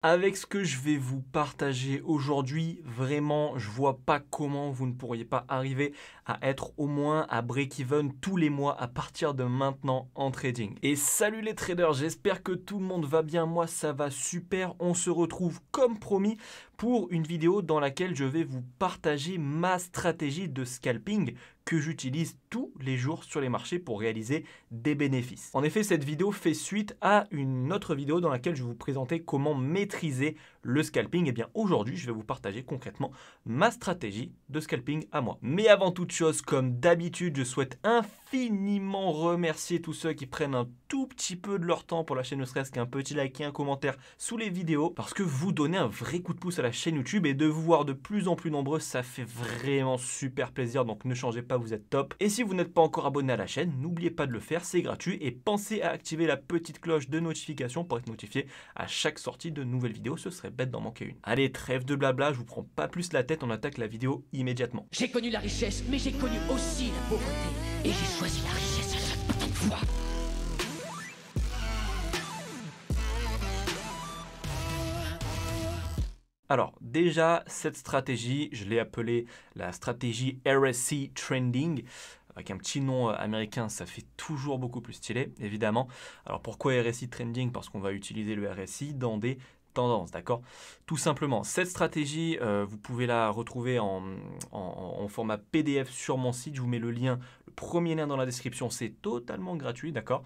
Avec ce que je vais vous partager aujourd'hui, vraiment, je vois pas comment vous ne pourriez pas arriver à être au moins à break-even tous les mois à partir de maintenant en trading. Et salut les traders, j'espère que tout le monde va bien. Moi, ça va super. On se retrouve comme promis pour une vidéo dans laquelle je vais vous partager ma stratégie de scalping que j'utilise tous les jours sur les marchés pour réaliser des bénéfices. En effet, cette vidéo fait suite à une autre vidéo dans laquelle je vais vous présenter comment maîtriser le scalping. Et bien aujourd'hui, je vais vous partager concrètement ma stratégie de scalping à moi. Mais avant toute chose, comme d'habitude, je souhaite infiniment remercier tous ceux qui prennent un tout petit peu de leur temps pour la chaîne, ne serait-ce qu'un petit like et un commentaire sous les vidéos, parce que vous donnez un vrai coup de pouce à la chaîne YouTube et de vous voir de plus en plus nombreux, ça fait vraiment super plaisir. Donc ne changez pas, vous êtes top. Et si vous n'êtes pas encore abonné à la chaîne, n'oubliez pas de le faire, c'est gratuit. Et pensez à activer la petite cloche de notification pour être notifié à chaque sortie de nouvelles vidéos, ce serait bête d'en manquer une. Allez, trêve de blabla, je vous prends pas plus la tête, on attaque la vidéo immédiatement. J'ai connu la richesse, mais j'ai connu aussi la pauvreté. Et j'ai choisi la richesse à chaque putain de fois. Alors déjà, cette stratégie, je l'ai appelée la stratégie RSI Trending. Avec un petit nom américain, ça fait toujours beaucoup plus stylé, évidemment. Alors pourquoi RSI Trending? Parce qu'on va utiliser le RSI dans des tendances, d'accord? Tout simplement, cette stratégie, vous pouvez la retrouver en format PDF sur mon site. Je vous mets le lien, le premier lien dans la description, c'est totalement gratuit, d'accord?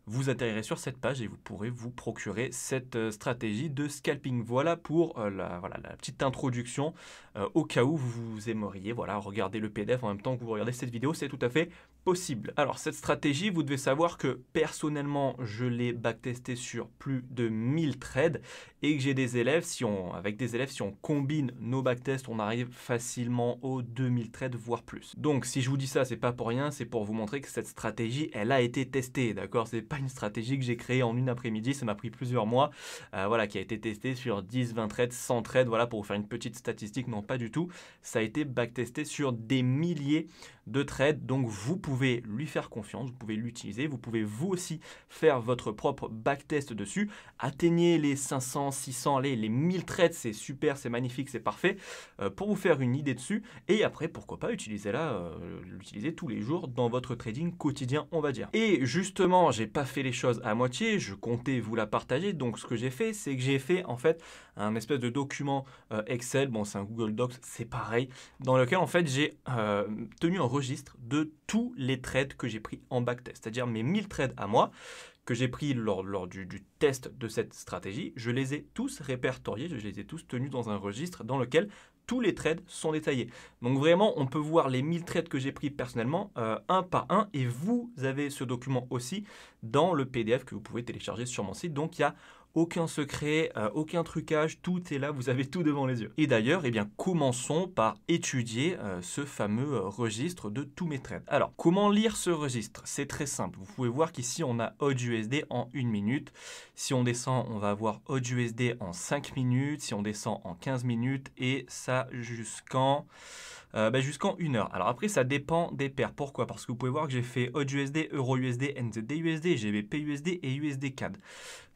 Vous atterrirez sur cette page et vous pourrez vous procurer cette stratégie de scalping. Voilà pour la petite introduction au cas où vous aimeriez regarder le PDF en même temps que vous regardez cette vidéo, c'est tout à fait possible. Alors cette stratégie, vous devez savoir que personnellement, je l'ai backtesté sur plus de 1000 trades et que j'ai des élèves, si on combine nos backtests, on arrive facilement aux 2000 trades, voire plus. Donc si je vous dis ça, c'est pas pour rien, c'est pour vous montrer que cette stratégie, elle a été testée, d'accord? C'est pas une stratégie que j'ai créée en une après-midi, ça m'a pris plusieurs mois, qui a été testée sur 10, 20 trades, 100 trades, voilà, pour vous faire une petite statistique, non pas du tout. Ça a été backtesté sur des milliers de trades, donc vous pouvez lui faire confiance, vous pouvez l'utiliser, vous pouvez vous aussi faire votre propre backtest dessus. Atteignez les 500, 600, les 1000 trades, c'est super, c'est magnifique, c'est parfait, pour vous faire une idée dessus, et après, pourquoi pas, l'utiliser tous les jours dans votre trading quotidien, on va dire. Et justement, j'ai pas fait les choses à moitié, je comptais vous la partager, donc ce que j'ai fait, c'est que j'ai fait en fait un espèce de document Excel, bon c'est un Google Docs, c'est pareil, dans lequel en fait j'ai tenu un registre de tous les trades que j'ai pris en backtest, c'est-à-dire mes 1000 trades à moi, que j'ai pris lors du test de cette stratégie, je les ai tous répertoriés, je les ai tous tenus dans un registre dans lequel tous les trades sont détaillés. Donc vraiment, on peut voir les 1000 trades que j'ai pris personnellement, un par un, et vous avez ce document aussi dans le PDF que vous pouvez télécharger sur mon site. Donc il y a aucun secret, aucun trucage, tout est là, vous avez tout devant les yeux. Et d'ailleurs, commençons par étudier ce fameux registre de tous mes trades. Alors, comment lire ce registre? C'est très simple. Vous pouvez voir qu'ici, on a HODUSD en 1 minute. Si on descend, on va avoir HODUSD en 5 minutes. Si on descend en 15 minutes, et ça jusqu'en 1 heure. Alors après, ça dépend des paires. Pourquoi? Parce que vous pouvez voir que j'ai fait HODUSD, EURUSD, NZD-USD, GBP-USD et USD-CAD.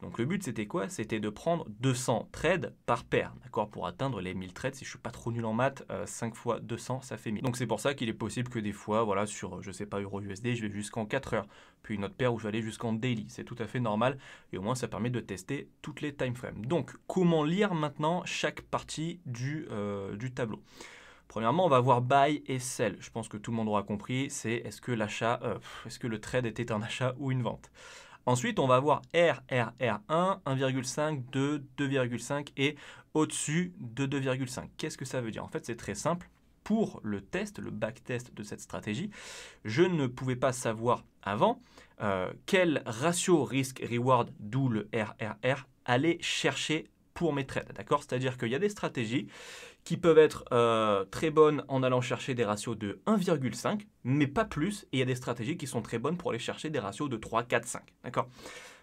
Donc le but, c'était quoi? C'était de prendre 200 trades par paire, d'accord? Pour atteindre les 1000 trades, si je suis pas trop nul en maths, 5 fois 200, ça fait 1000. Donc c'est pour ça qu'il est possible que des fois, voilà, sur, je sais pas, EURUSD, je vais jusqu'en 4 heures. Puis une autre paire où je vais aller jusqu'en daily. C'est tout à fait normal. Et au moins, ça permet de tester toutes les time frames. Donc, comment lire maintenant chaque partie du tableau? Premièrement, on va voir buy et sell. Je pense que tout le monde aura compris. C'est est-ce que est-ce que le trade était un achat ou une vente? Ensuite, on va voir RRR1, 1,5, 2, 2,5 et au-dessus de 2,5. Qu'est-ce que ça veut dire? En fait, c'est très simple. Pour le test, le backtest de cette stratégie, je ne pouvais pas savoir avant quel ratio risque-reward, d'où le RRR, aller chercher pour mes trades. D'accord? C'est-à-dire qu'il y a des stratégies qui peuvent être très bonnes en allant chercher des ratios de 1,5, mais pas plus. Et il y a des stratégies qui sont très bonnes pour aller chercher des ratios de 3, 4, 5. D'accord?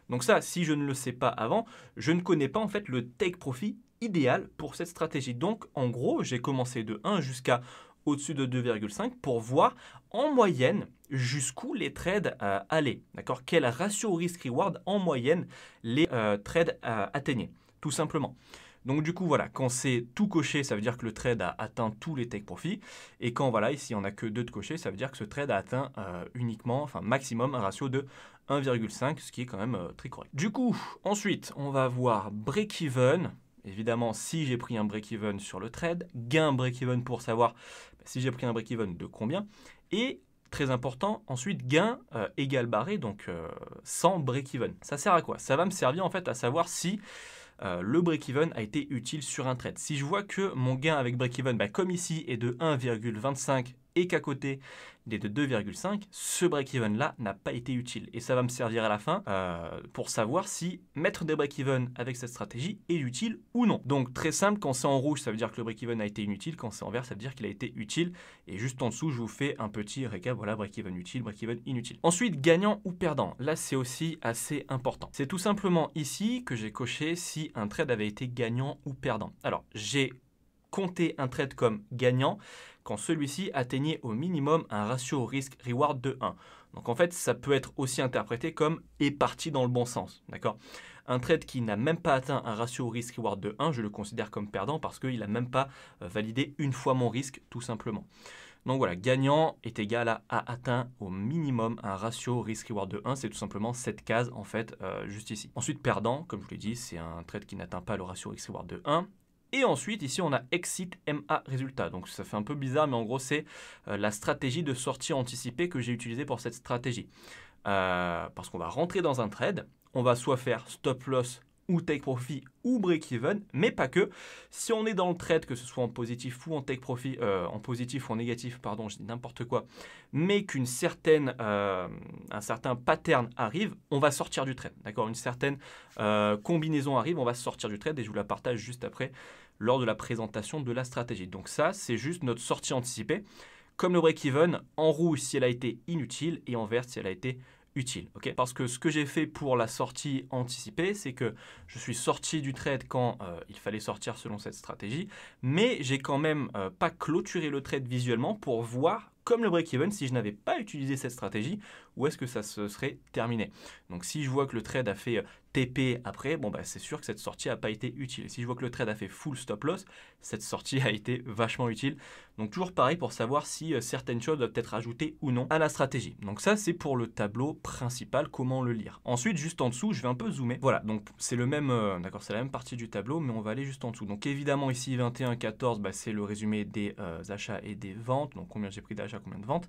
Donc ça, si je ne le sais pas avant, je ne connais pas en fait le take profit idéal pour cette stratégie. Donc en gros, j'ai commencé de 1 jusqu'à au-dessus de 2,5 pour voir en moyenne jusqu'où les trades allaient. D'accord? Quel ratio risk-reward en moyenne les trades atteignaient. tout simplement. Donc du coup, voilà, quand c'est tout coché, ça veut dire que le trade a atteint tous les take profits. Et quand, voilà, ici, on n'a que 2 de cochés, ça veut dire que ce trade a atteint uniquement, enfin maximum, un ratio de 1,5, ce qui est quand même très correct. Du coup, ensuite, on va voir break-even. Évidemment, si j'ai pris un break-even sur le trade, gain break-even pour savoir si j'ai pris un break-even de combien. Et très important, ensuite, gain égal barré, donc sans break-even. Ça sert à quoi? Ça va me servir en fait à savoir si le break-even a été utile sur un trade. Si je vois que mon gain avec break-even, comme ici, est de 1,25 et qu'à côté, il est de 2,5, ce break-even là n'a pas été utile. Et ça va me servir à la fin pour savoir si mettre des break-even avec cette stratégie est utile ou non. Donc très simple, quand c'est en rouge, ça veut dire que le break-even a été inutile. Quand c'est en vert, ça veut dire qu'il a été utile. Et juste en dessous, je vous fais un petit récap. Voilà, break-even utile, break-even inutile. Ensuite, gagnant ou perdant. Là, c'est aussi assez important. C'est tout simplement ici que j'ai coché si un trade avait été gagnant ou perdant. Alors, j'ai compté un trade comme gagnant quand celui-ci atteignait au minimum un ratio risque-reward de 1. Donc en fait, ça peut être aussi interprété comme est parti dans le bon sens. D'accord ? Un trade qui n'a même pas atteint un ratio risque-reward de 1, je le considère comme perdant parce qu'il n'a même pas validé une fois mon risque, tout simplement. Donc voilà, gagnant est égal à atteint au minimum un ratio risque-reward de 1. C'est tout simplement cette case, en fait, juste ici. Ensuite, perdant, comme je vous l'ai dit, c'est un trade qui n'atteint pas le ratio risque-reward de 1. Et ensuite, ici, on a exit MA résultat. Donc, ça fait un peu bizarre, mais en gros, c'est la stratégie de sortie anticipée que j'ai utilisée pour cette stratégie. Parce qu'on va rentrer dans un trade, on va soit faire stop loss ou take profit ou break even, mais pas que. Si on est dans le trade, que ce soit en positif ou en take profit, en positif ou en négatif, pardon, je dis n'importe quoi, mais qu'un certain pattern arrive, on va sortir du trade. D'accord, une certaine combinaison arrive, on va sortir du trade et je vous la partage juste après lors de la présentation de la stratégie. Donc ça, c'est juste notre sortie anticipée. Comme le break-even, en rouge si elle a été inutile et en vert si elle a été utile. Okay, parce que ce que j'ai fait pour la sortie anticipée, c'est que je suis sorti du trade quand il fallait sortir selon cette stratégie, mais j'ai quand même pas clôturé le trade visuellement pour voir, comme le break-even, si je n'avais pas utilisé cette stratégie, où est-ce que ça se serait terminé. Donc si je vois que le trade a fait TP après, bon c'est sûr que cette sortie n'a pas été utile. Et si je vois que le trade a fait full stop loss, cette sortie a été vachement utile. Donc toujours pareil pour savoir si certaines choses doivent être ajoutées ou non à la stratégie. Donc ça c'est pour le tableau principal, comment le lire. Ensuite juste en dessous, je vais un peu zoomer. Voilà, donc c'est le même, d'accord, c'est la même partie du tableau, mais on va aller juste en dessous. Donc évidemment ici 21,14, c'est le résumé des achats et des ventes. Donc combien j'ai pris d'achats, combien de ventes.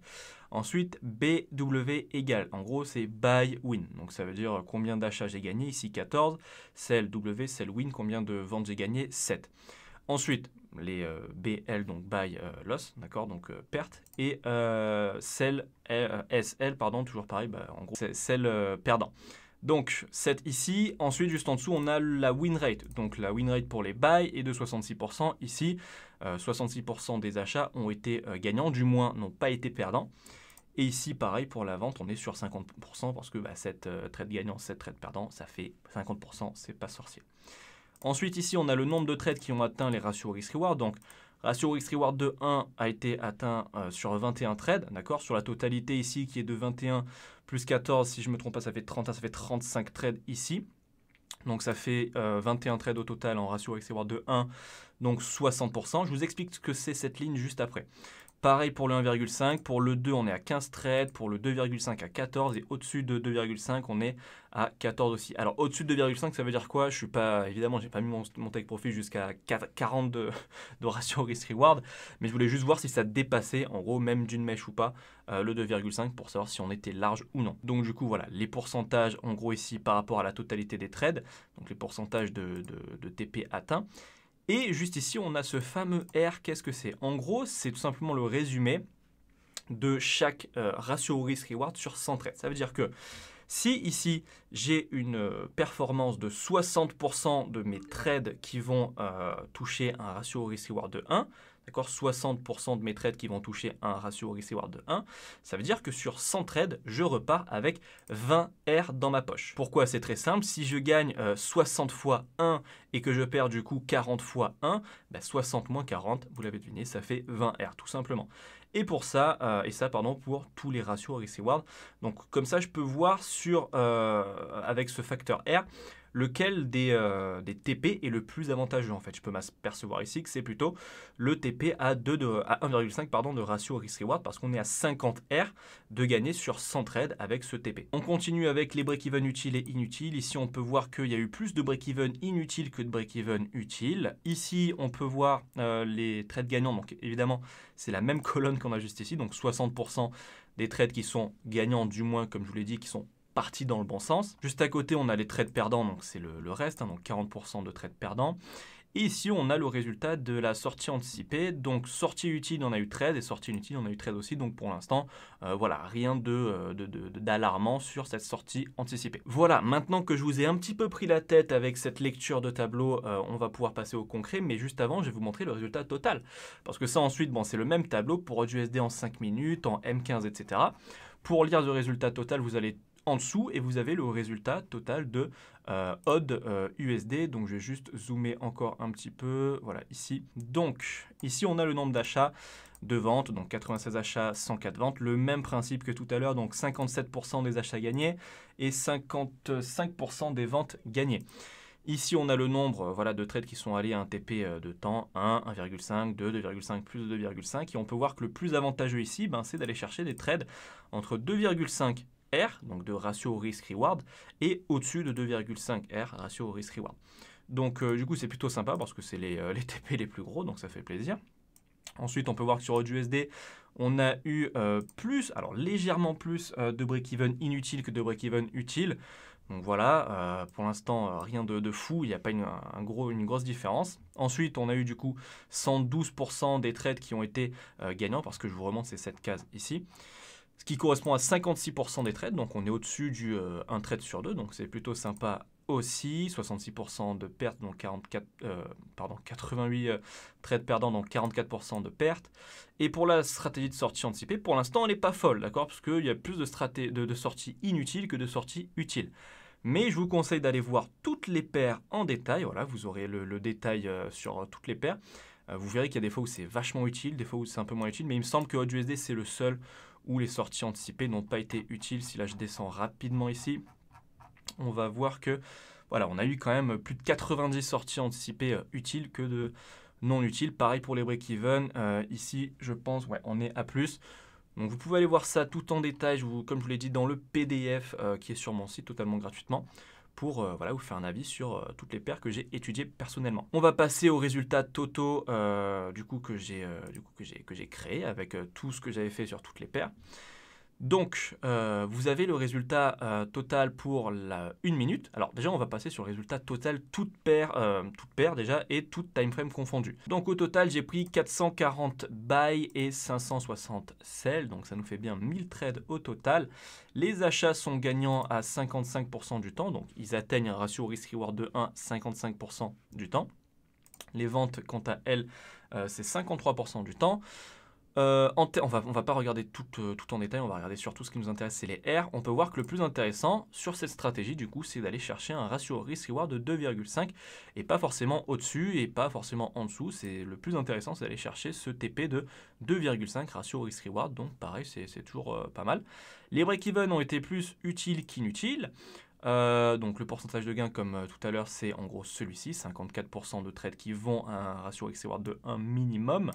Ensuite BW égale, en gros c'est buy win. Donc ça veut dire combien d'achats j'ai gagné. Ici 14, celle W, celle win, combien de ventes j'ai gagné, 7. Ensuite, les BL, donc buy loss, d'accord, donc perte, et celle SL, pardon, toujours pareil, en gros, c'est celle perdant. Donc, 7 ici. Ensuite, juste en dessous, on a la win rate. Donc, la win rate pour les buy est de 66%. Ici, 66% des achats ont été gagnants, du moins n'ont pas été perdants. Et ici, pareil, pour la vente, on est sur 50% parce que 7 trades gagnants, 7 trades perdants, ça fait 50%, c'est pas sorcier. Ensuite, ici, on a le nombre de trades qui ont atteint les ratios risk-reward. Donc, ratio risk-reward de 1 a été atteint sur 21 trades, d'accord. Sur la totalité ici, qui est de 21 plus 14, si je ne me trompe pas, ça fait 31, ça fait 35 trades ici. Donc, ça fait 21 trades au total en ratio risk-reward de 1, donc 60%. Je vous explique ce que c'est cette ligne juste après. Pareil pour le 1,5, pour le 2 on est à 15 trades, pour le 2,5 à 14 et au-dessus de 2,5 on est à 14 aussi. Alors au-dessus de 2,5 ça veut dire quoi? Je suis pas, évidemment j'ai pas mis mon take profit jusqu'à 40 de ratio risk-reward, mais je voulais juste voir si ça dépassait en gros même d'une mèche ou pas le 2,5 pour savoir si on était large ou non. Donc du coup voilà, les pourcentages en gros ici par rapport à la totalité des trades, donc les pourcentages de TP atteints. Et juste ici, on a ce fameux R. Qu'est-ce que c'est? En gros, c'est tout simplement le résumé de chaque ratio risk-reward sur 100 trades. Ça veut dire que si ici, j'ai une performance de 60% de mes trades qui vont toucher un ratio risk-reward de 1, d'accord, 60% de mes trades qui vont toucher un ratio risk-reward de 1, ça veut dire que sur 100 trades, je repars avec 20 R dans ma poche. Pourquoi? C'est très simple. Si je gagne 60 fois 1 et que je perds du coup 40 fois 1, 60 moins 40, vous l'avez deviné, ça fait 20 R tout simplement. Et pour ça, pour tous les ratios risk-reward. Donc comme ça, je peux voir avec ce facteur R lequel des TP est le plus avantageux en fait. Je peux m'apercevoir ici que c'est plutôt le TP à 1,5 pardon, de ratio risk-reward parce qu'on est à 50 R de gagner sur 100 trades avec ce TP. On continue avec les break-even utiles et inutiles. Ici, on peut voir qu'il y a eu plus de break-even inutiles que de break-even utiles. Ici, on peut voir les trades gagnants. Donc évidemment, c'est la même colonne qu'on a juste ici. Donc 60% des trades qui sont gagnants, du moins comme je vous l'ai dit, qui sont partis dans le bon sens. Juste à côté, on a les trades perdants, donc c'est le reste, hein, donc 40% de trades perdants. Et ici, on a le résultat de la sortie anticipée. Donc, sortie utile, on a eu trade, et sortie inutile, on a eu trade aussi. Donc, pour l'instant, voilà, rien d'alarmant sur cette sortie anticipée. Voilà, maintenant que je vous ai un petit peu pris la tête avec cette lecture de tableau, on va pouvoir passer au concret. Mais juste avant, je vais vous montrer le résultat total. Parce que ça, ensuite, bon, c'est le même tableau pour USD en 5 minutes, en M15, etc. Pour lire le résultat total, vous allez en dessous et vous avez le résultat total de odd USD. Donc je vais juste zoomer encore un petit peu, voilà ici. Donc ici on a le nombre d'achats, de ventes, donc 96 achats, 104 ventes, le même principe que tout à l'heure, donc 57% des achats gagnés et 55% des ventes gagnées. Ici, on a le nombre voilà, de trades qui sont allés à un TP de temps, 1, 1,5, 2, 2,5, plus de 2,5. Et on peut voir que le plus avantageux ici, c'est d'aller chercher des trades entre 2,5 R, donc de ratio risk-reward, et au-dessus de 2,5 R, ratio risk-reward. Donc du coup, c'est plutôt sympa parce que c'est les TP les plus gros, donc ça fait plaisir. Ensuite, on peut voir que sur USD, on a eu alors légèrement plus de break-even inutile que de break-even utile. Donc voilà, pour l'instant, rien de fou, il n'y a pas une grosse différence. Ensuite, on a eu du coup 112% des trades qui ont été gagnants, parce que je vous remonte ces 7 cases ici. Ce qui correspond à 56% des trades, donc on est au-dessus du 1 trade sur 2, donc c'est plutôt sympa aussi. 66% de pertes, donc 88 trades perdants, donc 44% de pertes. Et pour la stratégie de sortie anticipée, pour l'instant, elle n'est pas folle, d'accord? Parce qu'il y a plus de sorties inutiles que de sorties utiles. Mais je vous conseille d'aller voir toutes les paires en détail. Voilà, vous aurez le détail sur toutes les paires. Vous verrez qu'il y a des fois où c'est vachement utile, des fois où c'est un peu moins utile. Mais il me semble que HotUSD, c'est le seul où les sorties anticipées n'ont pas été utiles. Si là, je descends rapidement ici, on va voir que voilà, on a eu quand même plus de 90 sorties anticipées utiles que de non utiles. Pareil pour les break-even. Ici, je pense, ouais, on est à plus. Donc vous pouvez aller voir ça tout en détail, comme je vous l'ai dit, dans le PDF qui est sur mon site totalement gratuitement pour voilà, vous faire un avis sur toutes les paires que j'ai étudiées personnellement. On va passer aux résultats totaux du coup que j'ai créé avec tout ce que j'avais fait sur toutes les paires. Donc, vous avez le résultat total pour la 1 minute. Alors déjà, on va passer sur le résultat total toute paire déjà et toute time frame confondue. Donc au total, j'ai pris 440 buy et 560 sell. Donc ça nous fait bien 1000 trades au total. Les achats sont gagnants à 55% du temps. Donc ils atteignent un ratio risk-reward de 1, 55% du temps. Les ventes, quant à elles, c'est 53% du temps. On va pas regarder tout en détail, on va regarder surtout ce qui nous intéresse, c'est les R. On peut voir que le plus intéressant sur cette stratégie, du coup, c'est d'aller chercher un ratio risk-reward de 2,5 et pas forcément au-dessus et pas forcément en dessous. C'est le plus intéressant, c'est d'aller chercher ce TP de 2,5 ratio risk-reward. Donc pareil, c'est toujours pas mal. Les break-even ont été plus utiles qu'inutiles. Donc le pourcentage de gain, comme tout à l'heure, c'est en gros celui-ci, 54% de trades qui vont à un ratio risk-reward de 1 minimum.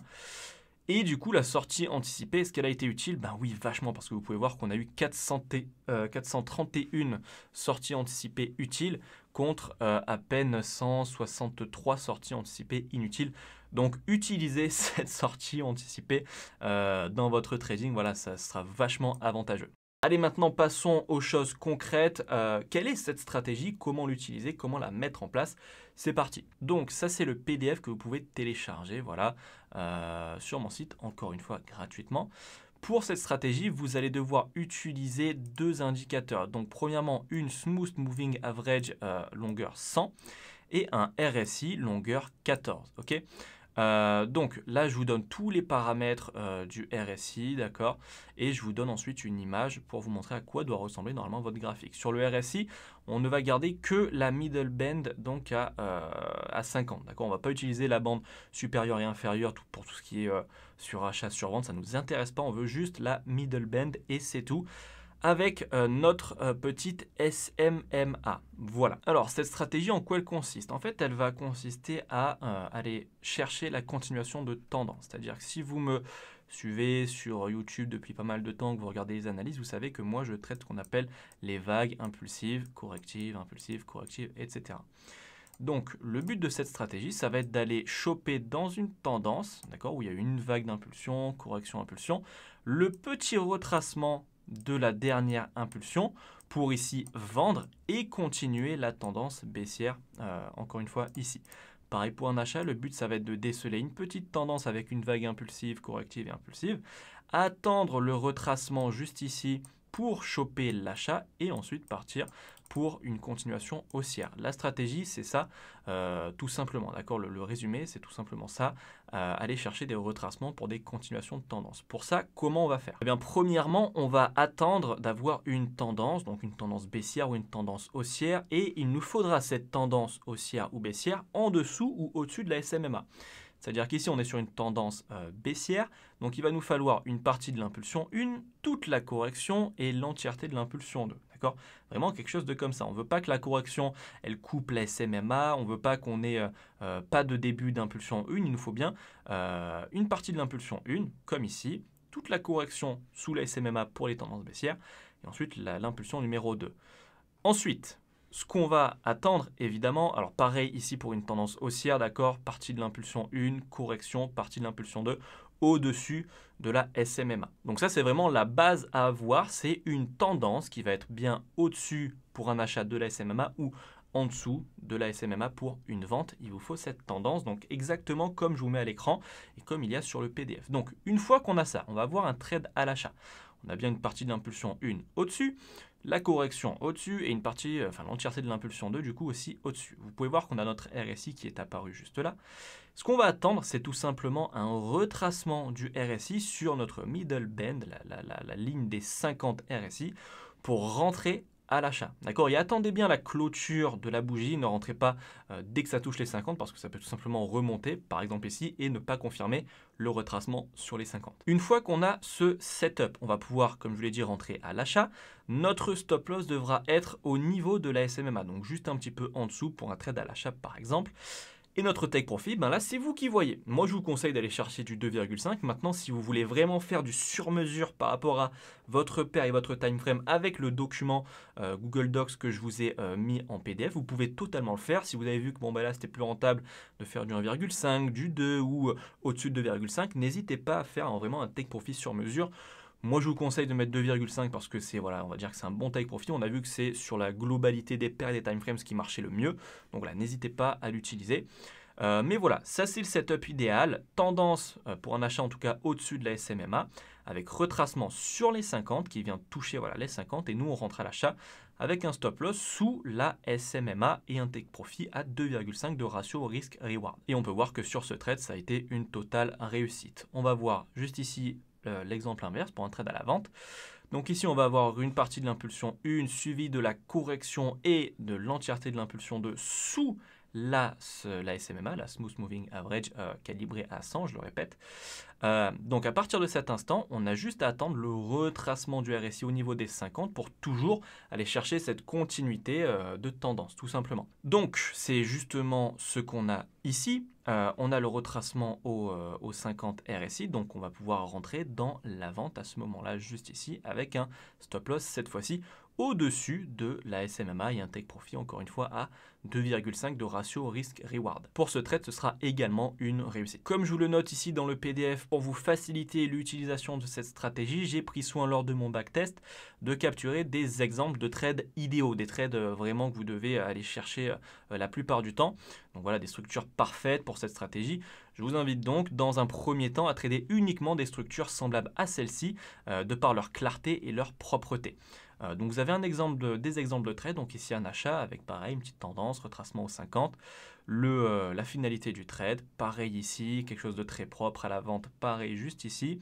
Et du coup, la sortie anticipée, est-ce qu'elle a été utile? Ben oui, vachement, parce que vous pouvez voir qu'on a eu 431 sorties anticipées utiles contre à peine 163 sorties anticipées inutiles. Donc, utilisez cette sortie anticipée dans votre trading. Voilà, ça sera vachement avantageux. Allez, maintenant passons aux choses concrètes. Quelle est cette stratégie? Comment l'utiliser? Comment la mettre en place? C'est parti. Donc ça, c'est le PDF que vous pouvez télécharger, voilà, sur mon site, encore une fois gratuitement. Pour cette stratégie, vous allez devoir utiliser 2 indicateurs. Donc premièrement, une Smooth Moving Average longueur 100 et un RSI longueur 14. Ok. Donc là, je vous donne tous les paramètres du RSI, d'accord, et je vous donne ensuite une image pour vous montrer à quoi doit ressembler normalement votre graphique. Sur le RSI, on ne va garder que la middle band, donc à 50, d'accord. On ne va pas utiliser la bande supérieure et inférieure pour tout ce qui est surachat, survente, ça ne nous intéresse pas, on veut juste la middle band et c'est tout. avec notre petite SMMA. Voilà. Alors, cette stratégie, en quoi elle consiste? En fait, elle va consister à aller chercher la continuation de tendance. C'est-à-dire que si vous me suivez sur YouTube depuis pas mal de temps, que vous regardez les analyses, vous savez que moi, je traite ce qu'on appelle les vagues impulsives, correctives, etc. Donc, le but de cette stratégie, ça va être d'aller choper dans une tendance, d'accord, où il y a une vague d'impulsion, correction, impulsion, le petit retracement de la dernière impulsion pour ici vendre et continuer la tendance baissière, encore une fois ici. Pareil pour un achat, le but ça va être de déceler une petite tendance avec une vague impulsive, corrective et impulsive, attendre le retracement juste ici pour choper l'achat et ensuite partir pour une continuation haussière. La stratégie, c'est ça, tout simplement. D'accord, le résumé, c'est tout simplement ça, aller chercher des retracements pour des continuations de tendance. Pour ça, comment on va faire? Eh bien, premièrement, on va attendre d'avoir une tendance, donc une tendance baissière ou une tendance haussière, et il nous faudra cette tendance haussière ou baissière en dessous ou au-dessus de la SMMA. C'est-à-dire qu'ici, on est sur une tendance baissière, donc il va nous falloir une partie de l'impulsion 1, toute la correction et l'entièreté de l'impulsion 2. D'accord? Vraiment quelque chose de comme ça. On ne veut pas que la correction, elle coupe la SMMA, on ne veut pas qu'on ait pas de début d'impulsion 1, il nous faut bien une partie de l'impulsion 1, comme ici, toute la correction sous la SMMA pour les tendances baissières, et ensuite l'impulsion numéro 2. Ensuite, ce qu'on va attendre, évidemment, alors pareil ici pour une tendance haussière, d'accord, partie de l'impulsion 1, correction, partie de l'impulsion 2, au-dessus de la SMMA. Donc ça, c'est vraiment la base à avoir, c'est une tendance qui va être bien au-dessus pour un achat de la SMMA ou en dessous de la SMMA pour une vente. Il vous faut cette tendance, donc exactement comme je vous mets à l'écran et comme il y a sur le PDF. Donc une fois qu'on a ça, on va avoir un trade à l'achat. On a bien une partie de l'impulsion 1 au-dessus, la correction au-dessus et une partie, l'entièreté de l'impulsion 2 du coup aussi au-dessus. Vous pouvez voir qu'on a notre RSI qui est apparu juste là. Ce qu'on va attendre, c'est tout simplement un retracement du RSI sur notre middle band, la ligne des 50 RSI, pour rentrer à l'achat. D'accord? Et attendez bien la clôture de la bougie, ne rentrez pas dès que ça touche les 50 parce que ça peut tout simplement remonter, par exemple ici, et ne pas confirmer le retracement sur les 50. Une fois qu'on a ce setup, on va pouvoir, comme je vous l'ai dit, rentrer à l'achat. Notre stop loss devra être au niveau de la SMMA, donc juste un petit peu en dessous pour un trade à l'achat par exemple. Et notre take profit, ben là, c'est vous qui voyez. Moi, je vous conseille d'aller chercher du 2,5. Maintenant, si vous voulez vraiment faire du sur-mesure par rapport à votre paire et votre time frame avec le document Google Docs que je vous ai mis en PDF, vous pouvez totalement le faire. Si vous avez vu que bon, ben là, c'était plus rentable de faire du 1,5, du 2 ou au-dessus de 2,5, n'hésitez pas à faire vraiment un take profit sur mesure. Moi, je vous conseille de mettre 2,5 parce que c'est, voilà, on va dire que c'est un bon take profit. On a vu que c'est sur la globalité des paires et des time frames qui marchait le mieux. Donc voilà, n'hésitez pas à l'utiliser. Mais voilà, ça c'est le setup idéal. Tendance pour un achat en tout cas au-dessus de la SMMA avec retracement sur les 50 qui vient toucher voilà, les 50 et nous on rentre à l'achat avec un stop loss sous la SMMA et un take profit à 2,5 de ratio au risque reward. Et on peut voir que sur ce trade ça a été une totale réussite. On va voir juste ici l'exemple inverse pour un trade à la vente. Donc ici, on va avoir une partie de l'impulsion 1 suivie de la correction et de l'entièreté de l'impulsion 2 sous la SMMA, la Smooth Moving Average, calibrée à 100, je le répète. Donc à partir de cet instant, on a juste à attendre le retracement du RSI au niveau des 50 pour toujours aller chercher cette continuité de tendance, tout simplement. Donc c'est justement ce qu'on a ici. On a le retracement au 50 RSI, donc on va pouvoir rentrer dans la vente à ce moment-là, juste ici, avec un stop loss cette fois-ci au-dessus de la SMMA et un take profit encore une fois à 2,5 de ratio risque-reward. Pour ce trade, ce sera également une réussite. Comme je vous le note ici dans le PDF, pour vous faciliter l'utilisation de cette stratégie, j'ai pris soin lors de mon backtest de capturer des exemples de trades idéaux, des trades vraiment que vous devez aller chercher la plupart du temps. Donc voilà, des structures parfaites pour cette stratégie. Je vous invite donc dans un premier temps à trader uniquement des structures semblables à celle-ci de par leur clarté et leur propreté. Donc vous avez des exemples de trade, donc ici un achat avec pareil une petite tendance, retracement au 50, la finalité du trade, pareil ici, quelque chose de très propre à la vente, pareil juste ici,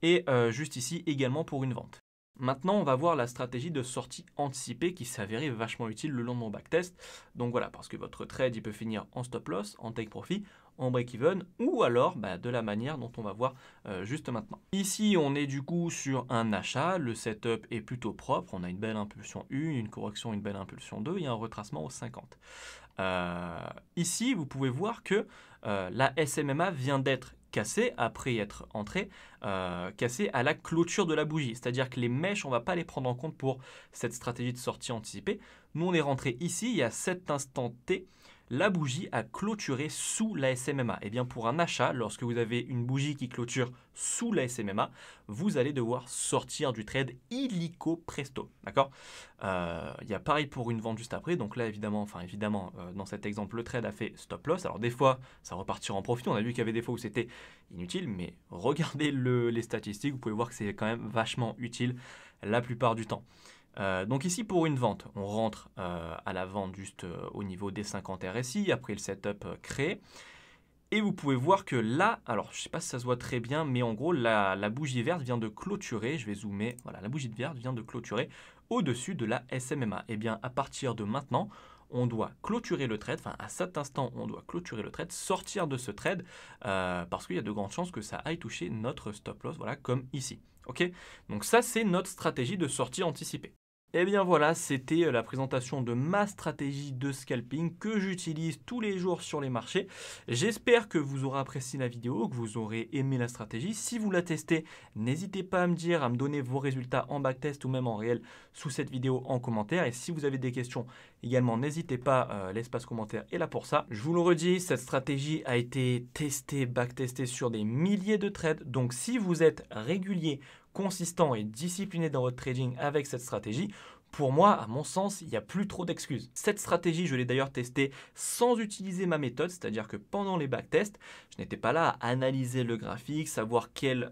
et juste ici également pour une vente. Maintenant, on va voir la stratégie de sortie anticipée qui s'avérait vachement utile le long de mon backtest. Donc voilà, parce que votre trade, il peut finir en stop loss, en take profit, en break-even ou alors de la manière dont on va voir juste maintenant. Ici, on est du coup sur un achat. Le setup est plutôt propre. On a une belle impulsion 1, une correction, une belle impulsion 2 et un retracement au 50. Ici, vous pouvez voir que la SMMA vient d'être cassée après être entrée, cassée à la clôture de la bougie. C'est-à-dire que les mèches, on ne va pas les prendre en compte pour cette stratégie de sortie anticipée. Nous, on est rentré ici et à cet instant T, la bougie a clôturé sous la SMMA. Et bien pour un achat, lorsque vous avez une bougie qui clôture sous la SMMA, vous allez devoir sortir du trade illico presto. D'accord ? Il y a pareil pour une vente juste après. Donc là, évidemment, dans cet exemple, le trade a fait stop loss. Alors des fois, ça repartira en profit. On a vu qu'il y avait des fois où c'était inutile, mais regardez les statistiques, vous pouvez voir que c'est quand même vachement utile la plupart du temps. Donc ici pour une vente, on rentre à la vente juste au niveau des 50 RSI, après le setup créé. Et vous pouvez voir que là, alors je ne sais pas si ça se voit très bien, mais en gros la bougie verte vient de clôturer, je vais zoomer, voilà, la bougie verte vient de clôturer au-dessus de la SMMA. Et bien à partir de maintenant, on doit clôturer le trade, enfin à cet instant on doit clôturer le trade, sortir de ce trade, parce qu'il y a de grandes chances que ça aille toucher notre stop loss, voilà, comme ici. Ok, donc ça c'est notre stratégie de sortie anticipée. Et bien voilà, c'était la présentation de ma stratégie de scalping que j'utilise tous les jours sur les marchés. J'espère que vous aurez apprécié la vidéo, que vous aurez aimé la stratégie. Si vous la testez, n'hésitez pas à me dire, à me donner vos résultats en backtest ou même en réel sous cette vidéo en commentaire. Et si vous avez des questions également, n'hésitez pas, l'espace commentaire est là pour ça. Je vous le redis, cette stratégie a été testée, backtestée sur des milliers de trades. Donc si vous êtes régulier, consistant et discipliné dans votre trading avec cette stratégie, pour moi, à mon sens, il n'y a plus trop d'excuses. Cette stratégie, je l'ai d'ailleurs testée sans utiliser ma méthode, c'est-à-dire que pendant les backtests, je n'étais pas là à analyser le graphique, savoir quel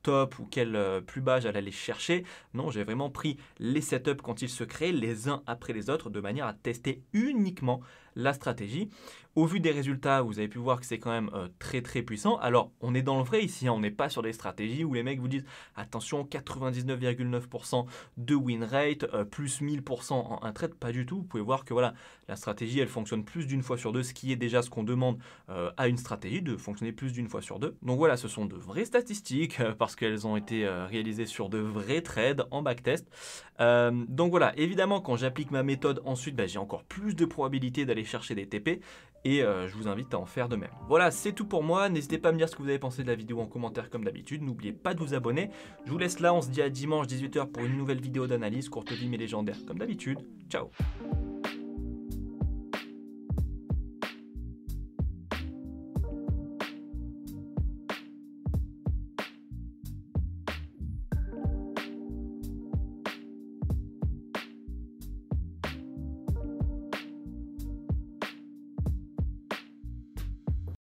top ou quel plus bas j'allais aller chercher. Non, j'ai vraiment pris les setups quand ils se créent les uns après les autres de manière à tester uniquement la stratégie. Au vu des résultats, vous avez pu voir que c'est quand même très très puissant. Alors, on est dans le vrai ici, hein, on n'est pas sur des stratégies où les mecs vous disent attention, 99,9% de win rate, plus 1000% en un trade, pas du tout. Vous pouvez voir que voilà, la stratégie, elle fonctionne plus d'une fois sur deux, ce qui est déjà ce qu'on demande à une stratégie, de fonctionner plus d'une fois sur deux. Donc voilà, ce sont de vraies statistiques parce qu'elles ont été réalisées sur de vrais trades en backtest. Donc voilà, évidemment, quand j'applique ma méthode ensuite, j'ai encore plus de probabilité d'aller chercher des TP et je vous invite à en faire de même. Voilà, c'est tout pour moi. N'hésitez pas à me dire ce que vous avez pensé de la vidéo en commentaire comme d'habitude. N'oubliez pas de vous abonner. Je vous laisse là, on se dit à dimanche 18 h pour une nouvelle vidéo d'analyse, courte vie mais légendaire comme d'habitude. Ciao.